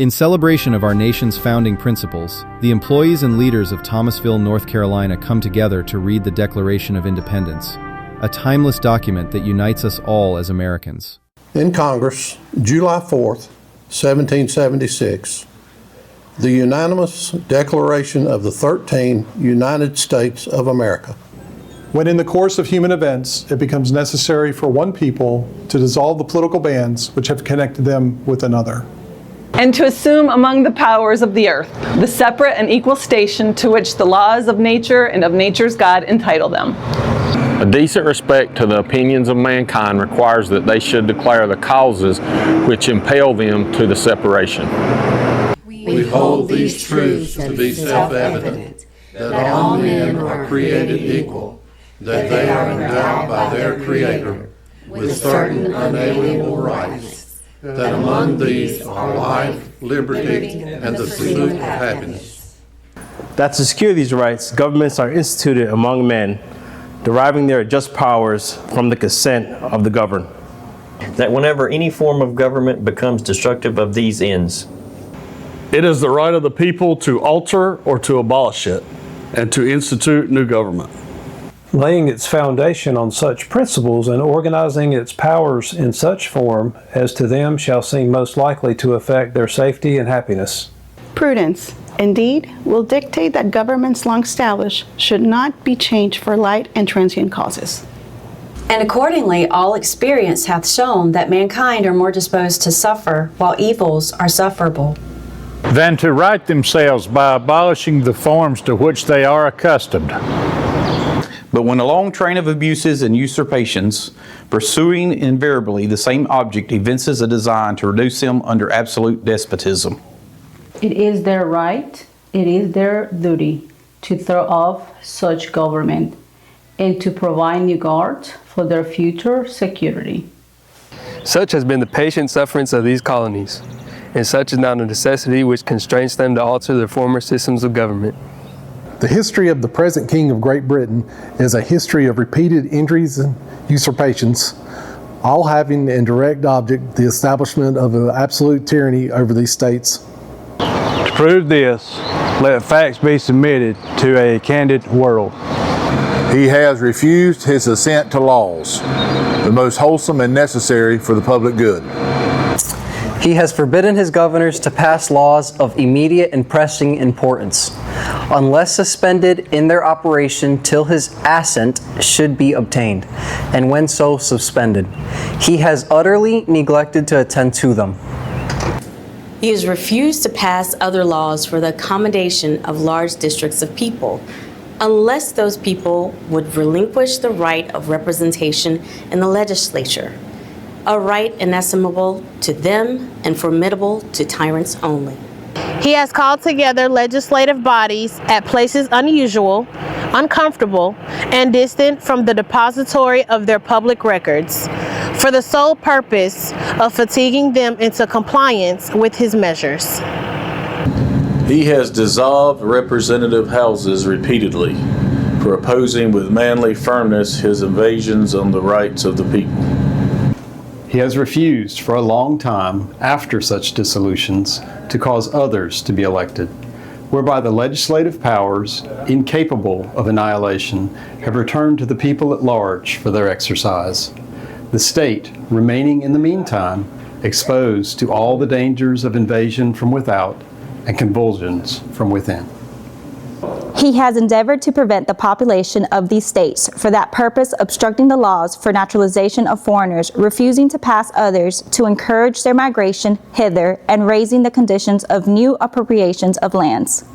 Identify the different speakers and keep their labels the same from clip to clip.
Speaker 1: In celebration of our nation's founding principles, the employees and leaders of Thomasville, North Carolina come together to read the Declaration of Independence, a timeless document that unites us all as Americans.
Speaker 2: In Congress, July 4th, 1776, the unanimous Declaration of the 13 United States of America.
Speaker 3: When in the course of human events, it becomes necessary for one people to dissolve the political bands which have connected them with another.
Speaker 4: And to assume among the powers of the earth the separate and equal station to which the laws of nature and of nature's God entitle them.
Speaker 5: A decent respect to the opinions of mankind requires that they should declare the causes which impel them to the separation.
Speaker 6: We hold these truths to be self-evident, that all men are created equal, that they are endowed by their Creator with certain unalienable rights, that among these are life, liberty, and the pursuit of happiness.
Speaker 7: That to secure these rights, governments are instituted among men, deriving their just powers from the consent of the governed.
Speaker 8: That whenever any form of government becomes destructive of these ends,
Speaker 9: it is the right of the people to alter or to abolish it, and to institute new government.
Speaker 10: Laying its foundation on such principles and organizing its powers in such form as to them shall seem most likely to affect their safety and happiness.
Speaker 11: Prudence, indeed, will dictate that governments long established should not be changed for light and transient causes.
Speaker 12: And accordingly, all experience hath shown that mankind are more disposed to suffer, while evils are sufferable,
Speaker 13: than to right themselves by abolishing the forms to which they are accustomed.
Speaker 14: But when a long train of abuses and usurpations, pursuing invariably the same object, evinces a design to reduce them under absolute despotism,
Speaker 15: it is their right, it is their duty to throw off such government and to provide new guards for their future security.
Speaker 16: Such has been the patient sufferance of these colonies, and such is now the necessity which constrains them to alter their former systems of government.
Speaker 3: The history of the present King of Great Britain is a history of repeated injuries and usurpations, all having in direct object the establishment of an absolute tyranny over these states.
Speaker 13: To prove this, let facts be submitted to a candid world.
Speaker 17: He has refused his assent to laws, the most wholesome and necessary for the public good.
Speaker 18: He has forbidden his governors to pass laws of immediate and pressing importance, unless suspended in their operation till his assent should be obtained, and when so suspended, he has utterly neglected to attend to them.
Speaker 12: He has refused to pass other laws for the accommodation of large districts of people, unless those people would relinquish the right of representation in the legislature, a right inestimable to them and formidable to tyrants only.
Speaker 19: He has called together legislative bodies at places unusual, uncomfortable, and distant from the depository of their public records, for the sole purpose of fatiguing them into compliance with his measures.
Speaker 20: He has dissolved representative houses repeatedly, for opposing with manly firmness his invasions on the rights of the people.
Speaker 21: He has refused for a long time after such dissolutions to cause others to be elected, whereby the legislative powers, incapable of annihilation, have returned to the people at large for their exercise. The state remaining in the meantime exposed to all the dangers of invasion from without and convulsions from within.
Speaker 22: He has endeavored to prevent the population of these states, for that purpose obstructing the laws for naturalization of foreigners, refusing to pass others to encourage their migration hither, and raising the conditions of new appropriations of lands.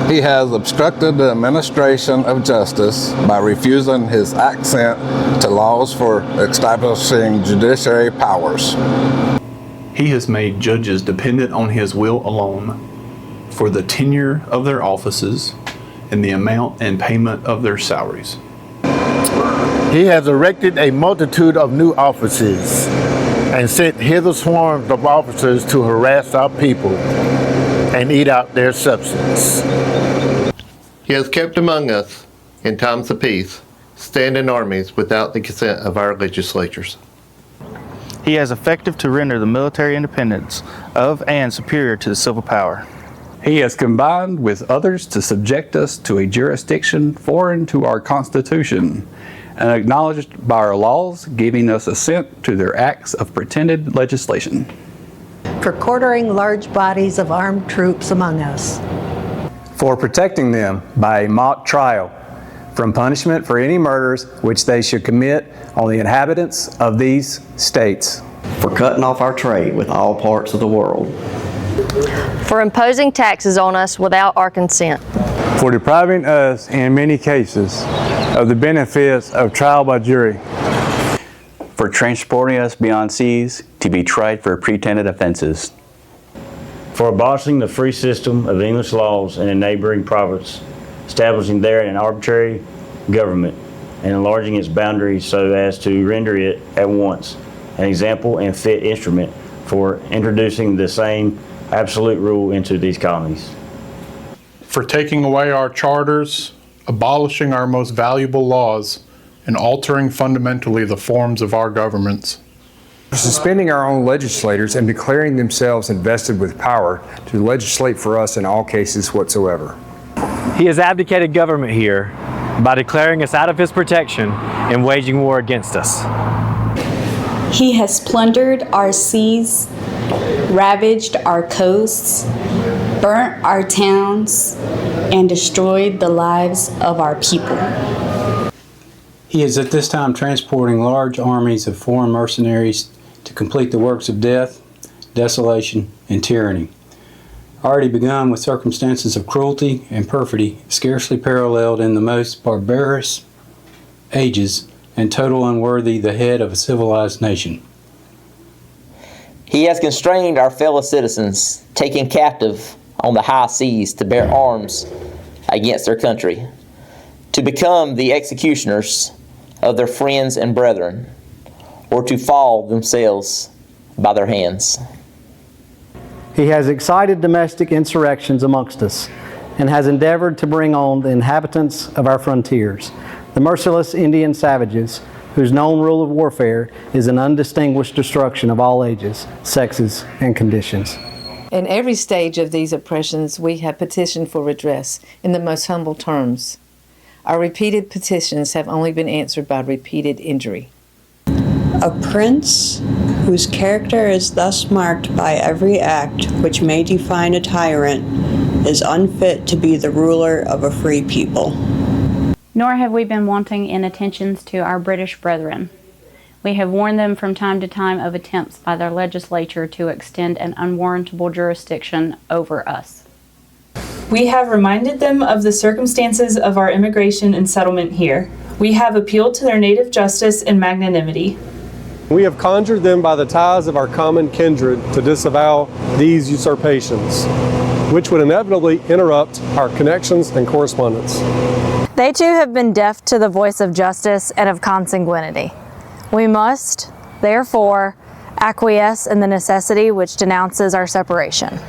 Speaker 23: He has obstructed the administration of justice by refusing his assent to laws for establishing judiciary powers.
Speaker 24: He has made judges dependent on his will alone for the tenure of their offices and the amount and payment of their salaries.
Speaker 17: He has erected a multitude of new offices and sent hither swarms of officers to harass our people and eat out their substance.
Speaker 25: He has kept among us, in times of peace, standing armies without the consent of our legislatures.
Speaker 1: He has effective to render the military independence of and superior to the civil power.
Speaker 21: He has combined with others to subject us to a jurisdiction foreign to our Constitution and acknowledged by our laws, giving us assent to their acts of pretended legislation.
Speaker 2: For quartering large bodies of armed troops among us.
Speaker 13: For protecting them by a mock trial from punishment for any murders which they should commit on the inhabitants of these states.
Speaker 4: For cutting off our trade with all parts of the world.
Speaker 5: For imposing taxes on us without our consent.
Speaker 13: For depriving us, in many cases, of the benefits of trial by jury.
Speaker 4: For transporting us beyond seas to be tried for pretended offenses.
Speaker 6: For abolishing the free system of English laws in a neighboring province, establishing there an arbitrary government, and enlarging its boundaries so as to render it at once an example and fit instrument for introducing the same absolute rule into these colonies.
Speaker 26: For taking away our charters, abolishing our most valuable laws, and altering fundamentally the forms of our governments.
Speaker 13: For suspending our own legislators and declaring themselves invested with power to legislate for us in all cases whatsoever.
Speaker 27: He has abdicated government here by declaring us out of his protection and waging war against us.
Speaker 28: He has plundered our seas, ravaged our coasts, burnt our towns, and destroyed the lives of our people.
Speaker 29: He is at this time transporting large armies of foreign mercenaries to complete the works of death, desolation, and tyranny, already begun with circumstances of cruelty and perfidy scarcely paralleled in the most barbarous ages and total unworthy the head of a civilized nation.
Speaker 30: He has constrained our fellow citizens, taken captive on the high seas to bear arms against their country, to become the executioners of their friends and brethren, or to fall themselves by their hands.
Speaker 31: He has excited domestic insurrections amongst us, and has endeavored to bring on the inhabitants of our frontiers, the merciless Indian savages, whose known rule of warfare is an undistinguished destruction of all ages, sexes, and conditions.
Speaker 32: In every stage of these oppressions, we have petitioned for redress in the most humble terms. Our repeated petitions have only been answered by repeated injury.
Speaker 33: A prince whose character is thus marked by every act which may define a tyrant is unfit to be the ruler of a free people.
Speaker 34: Nor have we been wanting in attentions to our British brethren. We have warned them from time to time of attempts by their legislature to extend an unwarrantable jurisdiction over us.
Speaker 35: We have reminded them of the circumstances of our immigration and settlement here. We have appealed to their native justice and magnanimity.
Speaker 36: We have conjured them by the ties of our common kindred to disavow these usurpations, which would inevitably interrupt our connections and correspondence.
Speaker 5: They too have been deaf to the voice of justice and of consanguinity. We must, therefore, acquiesce in the necessity which denounces our separation.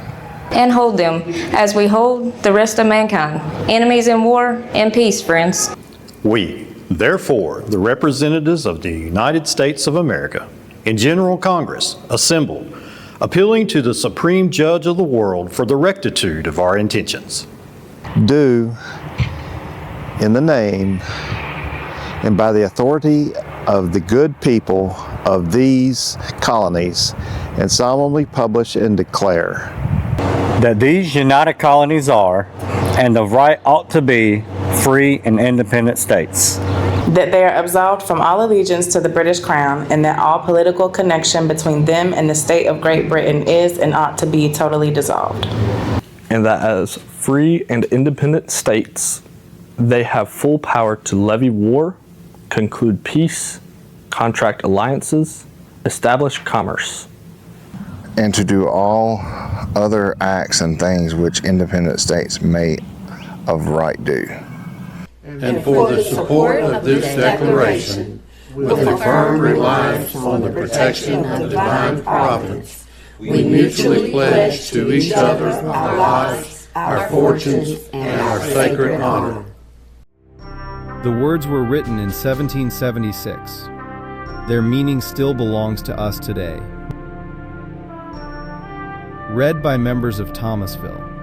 Speaker 37: And hold them, as we hold the rest of mankind, enemies in war and peace, friends.
Speaker 38: We, therefore, the representatives of the United States of America, in General Congress, assembled, appealing to the Supreme Judge of the world for the rectitude of our intentions.
Speaker 39: Do, in the name and by the authority of the good people of these colonies, and solemnly publish and declare
Speaker 40: that these united colonies are, and of right ought to be, free and independent states.
Speaker 41: That they are absolved from all allegiance to the British Crown, and that all political connection between them and the state of Great Britain is and ought to be totally dissolved.
Speaker 42: And that as free and independent states, they have full power to levy war, conclude peace, contract alliances, establish commerce,
Speaker 23: and to do all other acts and things which independent states may of right do.
Speaker 25: And for the support of this declaration, with a firm reliance on the protection of the divine providence, we mutually pledge to each other our lives, our fortunes, and our sacred honor.
Speaker 43: The words were written in 1776.
Speaker 1: their meaning still belongs to us today. Read by members of Thomasville.